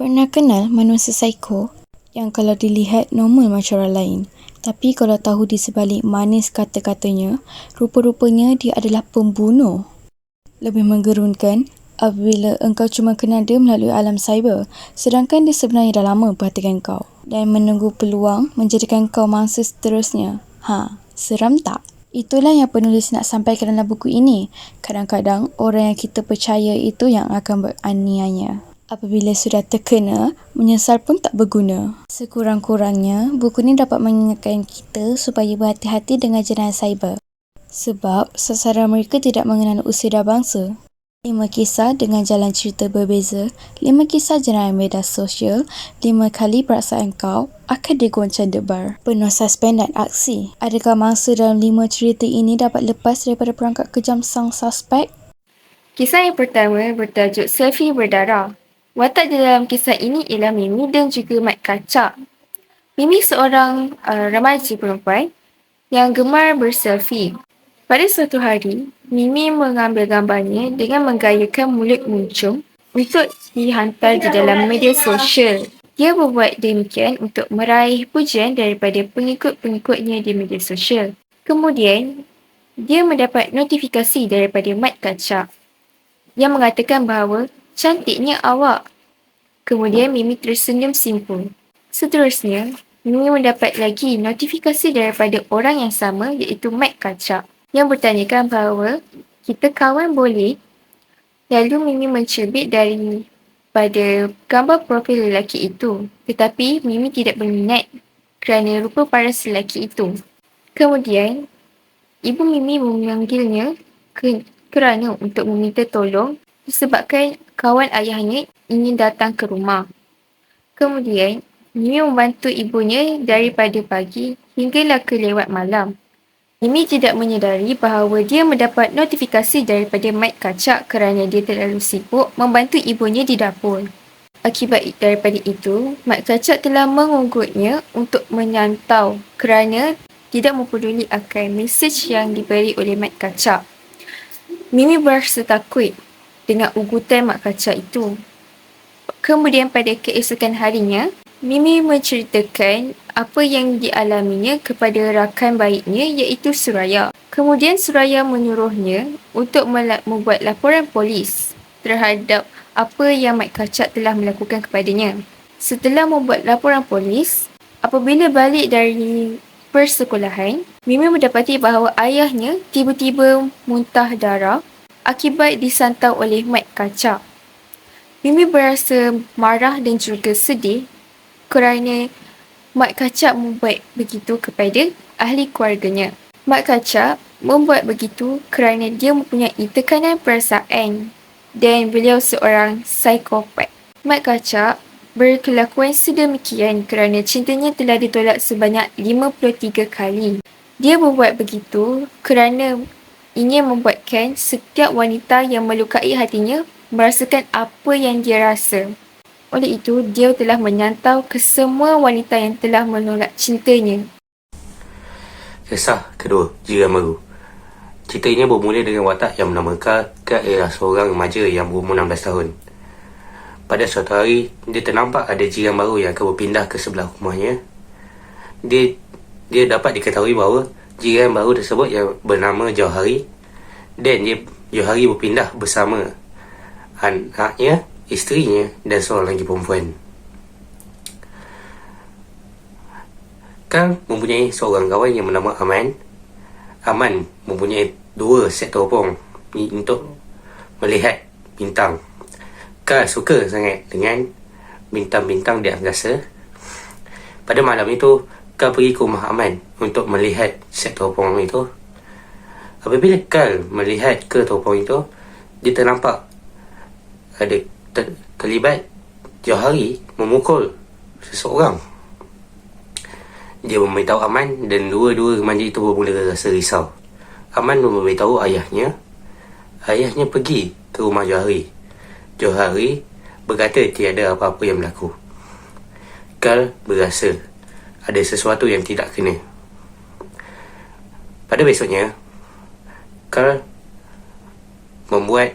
Pernah kenal manusia psiko yang kalau dilihat normal macam orang lain, tapi kalau tahu di sebalik manis kata-katanya, rupa-rupanya dia adalah pembunuh. Lebih menggerunkan apabila engkau cuma kenal dia melalui alam cyber, sedangkan dia sebenarnya dah lama perhatikan kau dan menunggu peluang menjadikan kau mangsa seterusnya. Seram tak? Itulah yang penulis nak sampaikan dalam buku ini. Kadang-kadang orang yang kita percaya itu yang akan beraniaya. Apabila sudah terkena, menyesal pun tak berguna. Sekurang-kurangnya, buku ini dapat mengingatkan kita supaya berhati-hati dengan jenayah cyber. Sebab sasaran mereka tidak mengenal usia dan bangsa. 5 kisah dengan jalan cerita berbeza, 5 kisah jenayah media sosial, 5 kali perasaan kau akan digoncang debar. Penuh suspense dan aksi. Adakah mangsa dalam 5 cerita ini dapat lepas daripada perangkap kejam sang suspek? Kisah yang pertama bertajuk Selfie Berdarah. Watak di dalam kisah ini ialah Mimi dan juga Mat Kacak. Mimi seorang remaja perempuan yang gemar berselfie. Pada suatu hari, Mimi mengambil gambarnya dengan menggayakan mulut muncung untuk dihantar di dalam media sosial. Dia berbuat demikian untuk meraih pujian daripada pengikut-pengikutnya di media sosial. Kemudian, dia mendapat notifikasi daripada Mat Kacak yang mengatakan bahawa cantiknya awak. Kemudian Mimi tersenyum simpul. Seterusnya, Mimi mendapat lagi notifikasi daripada orang yang sama iaitu Mat Kacak yang bertanyakan bahawa kita kawan boleh. Lalu Mimi mencubit daripada gambar profil lelaki itu. Tetapi Mimi tidak berminat kerana rupa paras lelaki itu. Kemudian, ibu Mimi memanggilnya kerana untuk meminta tolong disebabkan kawan ayahnya ingin datang ke rumah. Kemudian, Mimi membantu ibunya daripada pagi hinggalah ke lewat malam. Mimi tidak menyedari bahawa dia mendapat notifikasi daripada Mat Kacak kerana dia terlalu sibuk membantu ibunya di dapur. Akibat daripada itu, Mat Kacak telah mengunggutnya untuk menyantau kerana tidak mempeduli akan mesej yang diberi oleh Mat Kacak. Mimi berasa takut dengan ugutan Mat Kacak itu. Kemudian pada keesokan harinya, Mimi menceritakan apa yang dialaminya kepada rakan baiknya iaitu Suraya. Kemudian Suraya menyuruhnya untuk membuat laporan polis terhadap apa yang Mat Kacak telah melakukan kepadanya. Setelah membuat laporan polis, apabila balik dari persekolahan, Mimi mendapati bahawa ayahnya tiba-tiba muntah darah akibat disantau oleh Mat Kacak. Mimi berasa marah dan juga sedih kerana Mat Kacak membuat begitu kepada ahli keluarganya. Mat Kacak membuat begitu kerana dia mempunyai tekanan perasaan dan beliau seorang psikopat. Mat Kacak berkelakuan sedemikian kerana cintanya telah ditolak sebanyak 53 kali. Dia membuat begitu kerana ingin membuatkan setiap wanita yang melukai hatinya merasakan apa yang dia rasa. Oleh itu, dia telah menyantau ke semua wanita yang telah menolak cintanya. Kisah kedua, Jiran Baru. Cerita ini bermula dengan watak yang bernama Kal. Kal ialah seorang remaja yang berumur 16 tahun. Pada suatu hari, dia ternampak ada jiran baru yang akan berpindah ke sebelah rumahnya. Dia dapat diketahui bahawa jiran baru tersebut yang bernama Jauhari, dan Jauhari berpindah bersama anaknya, isterinya dan seorang lagi perempuan. Kal mempunyai seorang kawan yang bernama Aman. Aman mempunyai 2 set teropong untuk melihat bintang. Kal suka sangat dengan bintang-bintang di angkasa. Pada malam itu, Kal pergi ke rumah Aman untuk melihat set teropong itu. Apabila Kal melihat ke teropong itu, dia ternampak ada terlibat Jauhari memukul seseorang. Dia memberitahu Aman dan dua-dua remaja itu bermula rasa risau. Aman memberitahu ayahnya. Ayahnya pergi ke rumah Jauhari. Jauhari berkata tiada apa-apa yang berlaku. Kal berasa ada sesuatu yang tidak kena. Pada besoknya, Kal membuat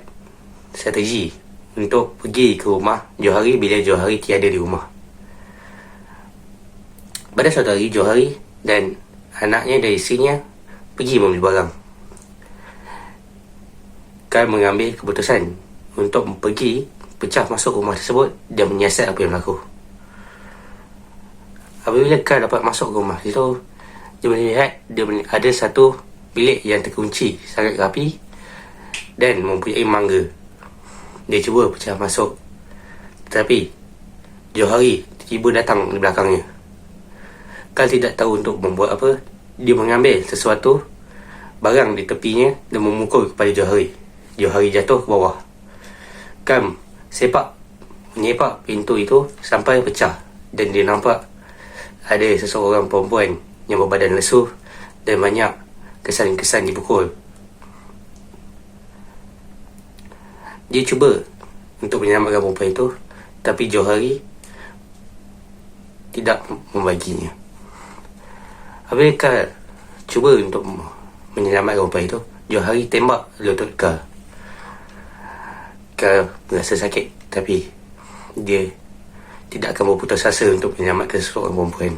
strategi untuk pergi ke rumah Johari bila Johari tiada di rumah. Pada suatu hari, Johari dan anaknya dan isterinya pergi membeli barang. Kal mengambil keputusan untuk pergi pecah masuk rumah tersebut dan menyiasat apa yang berlaku. Apabila Kal dapat masuk ke rumah itu, dia melihat ada satu bilik yang terkunci sangat rapi dan mempunyai mangga. Dia cuba pecah masuk, tetapi Johari tiba datang di belakangnya. Kal tidak tahu untuk membuat apa. Dia mengambil sesuatu barang di tepinya dan memukul kepada Johari. Johari jatuh ke bawah. Kal menyepak pintu itu sampai pecah dan dia nampak ada seseorang perempuan yang berbadan lesu dan banyak kesan-kesan dipukul. Dia cuba untuk menyelamatkan perempuan itu, tapi Johari tidak membaginya. Apabila Kal cuba untuk menyelamatkan perempuan itu, Johari tembak lutut Kal. Kal merasa sakit, tapi dia tidak akan berputus asa untuk menyelamatkan seseorang perempuan.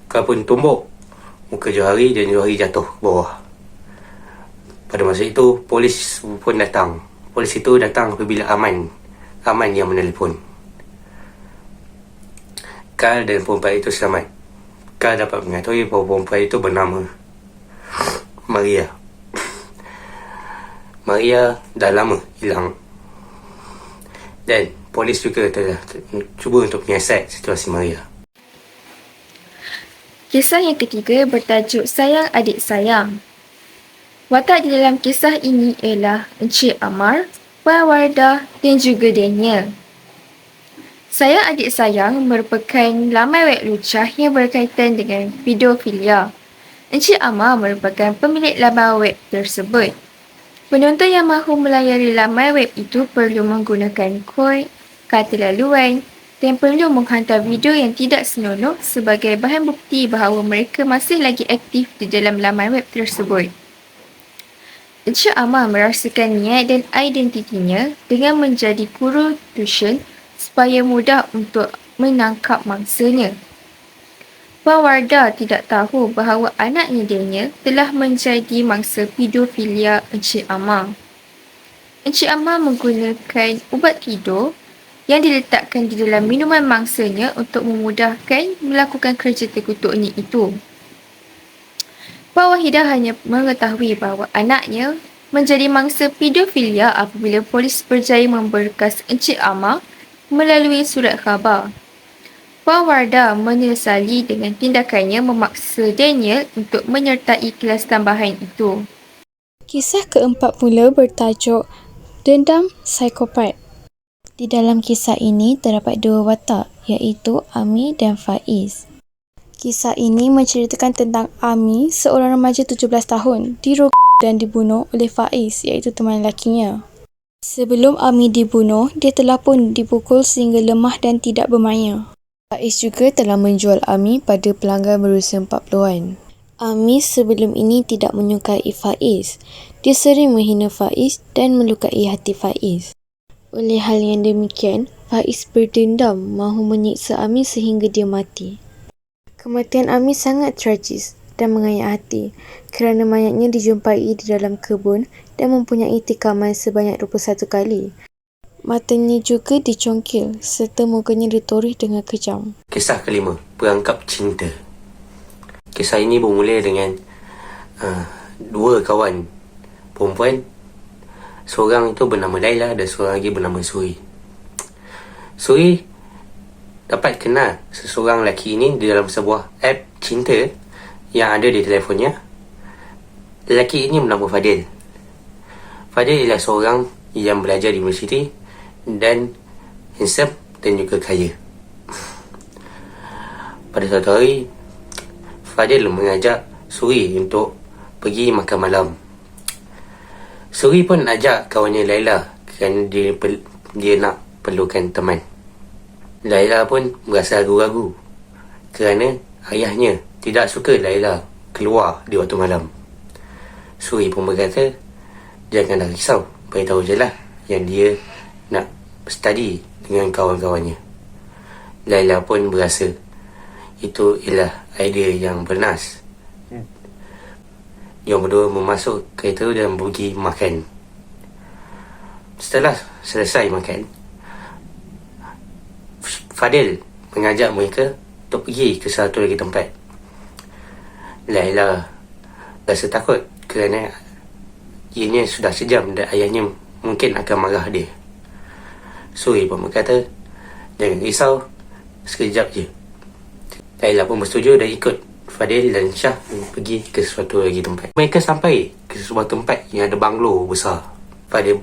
Kal pun tumbuk muka Johari dan Johari jatuh ke bawah. Pada masa itu, polis pun datang. Polis itu datang apabila Aman yang menelpon. Kal dan perempuan itu selamat. Kal dapat mengetahui bahawa perempuan itu bernama Maria. Maria dah lama hilang. Dan polis juga telah cuba untuk menyiasat situasi Maria. Kisah yang ketiga bertajuk Sayang Adik Sayang. Watak di dalam kisah ini ialah Encik Amar, Puan Wardah dan juga Daniel. Sayang Adik Sayang merupakan laman web lucah yang berkaitan dengan pedofilia. Encik Amar merupakan pemilik laman web tersebut. Penonton yang mahu melayari laman web itu perlu menggunakan kod, kata laluan dan perlu menghantar video yang tidak senonoh sebagai bahan bukti bahawa mereka masih lagi aktif di dalam laman web tersebut. Encik Amar merasakan niat dan identitinya dengan menjadi guru tuition supaya mudah untuk menangkap mangsanya. Puan Wardah tidak tahu bahawa anaknya Daniel telah menjadi mangsa pedofilia Encik Amar. Encik Amar menggunakan ubat tidur yang diletakkan di dalam minuman mangsanya untuk memudahkan melakukan kerja terkutuknya itu. Puan Wahidah hanya mengetahui bahawa anaknya menjadi mangsa pedofilia apabila polis berjaya memberkas Encik Amar melalui surat khabar. Puan Wardah menyesali dengan tindakannya memaksa Daniel untuk menyertai kelas tambahan itu. Kisah keempat pula bertajuk Dendam Psikopat. Di dalam kisah ini terdapat dua watak, iaitu Ami dan Faiz. Kisah ini menceritakan tentang Ami, seorang remaja 17 tahun, dirogak dan dibunuh oleh Faiz, iaitu teman lelakinya. Sebelum Ami dibunuh, dia telah pun dipukul sehingga lemah dan tidak bermaya. Faiz juga telah menjual Ami pada pelanggan berusia 40-an. Ami sebelum ini tidak menyukai Faiz. Dia sering menghina Faiz dan melukai hati Faiz. Oleh hal yang demikian, Faiz berdendam mahu menyiksa Ami sehingga dia mati. Kematian Ami sangat tragis dan mengayak hati kerana mayatnya dijumpai di dalam kebun dan mempunyai tikaman sebanyak 21 kali. Matanya juga dicongkil serta mukanya ditoreh dengan kejam. Kisah kelima, Perangkap Cinta. Kisah ini bermula dengan dua kawan perempuan. Seorang itu bernama Laila dan seorang lagi bernama Suri. Suri dapat kenal seseorang lelaki ini di dalam sebuah app cinta yang ada di telefonnya. Lelaki ini bernama Fadil. Fadil ialah seorang yang belajar di universiti dan handsome dan juga kaya. Pada suatu hari, Fadil mengajak Suri untuk pergi makan malam. Suri pun ajak kawannya Laila kerana dia nak perlukan teman. Laila pun merasa ragu-ragu kerana ayahnya tidak suka Laila keluar di waktu malam. Suri pun berkata, janganlah risau, beritahu je lah yang dia nak study dengan kawan-kawannya. Laila pun berasa itu ialah idea yang bernas. Yang berdua memasuk kereta dan pergi makan. Setelah selesai makan, Fadil mengajak mereka untuk pergi ke satu lagi tempat. Laila rasa takut kerana ianya sudah sejam dan ayahnya mungkin akan marah dia. Suri pun berkata, jangan risau, sekejap je. Laila pun bersetuju dan ikut Fadil dan Syah pergi ke suatu lagi tempat. Mereka sampai ke sebuah tempat yang ada banglo besar. Fadil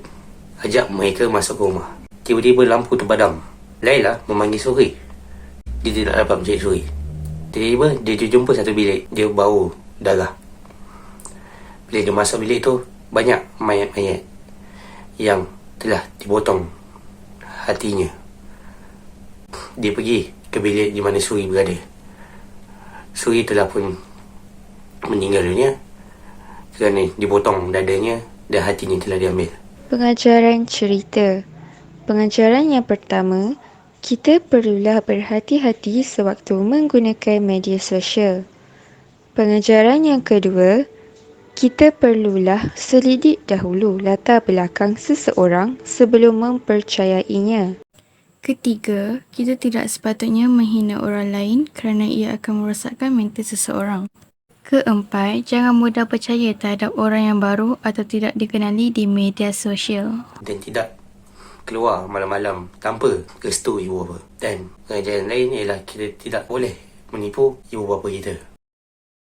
ajak mereka masuk ke rumah. Tiba-tiba lampu terpadam. Laila memanggil Suri. Dia tidak dapat mencari Suri. Tiba-tiba dia jumpa satu bilik. Dia bau darah. Bila dia masuk bilik tu, banyak mayat-mayat yang telah dipotong hatinya. Dia pergi ke bilik di mana Suri berada. Suri telah pun meninggal dunia kerana dipotong dadanya dan hatinya telah diambil. Pengajaran cerita. Pengajaran yang pertama, kita perlulah berhati-hati sewaktu menggunakan media sosial. Pengajaran yang kedua, kita perlulah selidik dahulu latar belakang seseorang sebelum mempercayainya. Ketiga, kita tidak sepatutnya menghina orang lain kerana ia akan merosakkan mental seseorang. Keempat, jangan mudah percaya terhadap orang yang baru atau tidak dikenali di media sosial. Dan tidak keluar malam-malam tanpa restu ibu bapa. Dan pengajaran lain ialah kita tidak boleh menipu ibu bapa kita.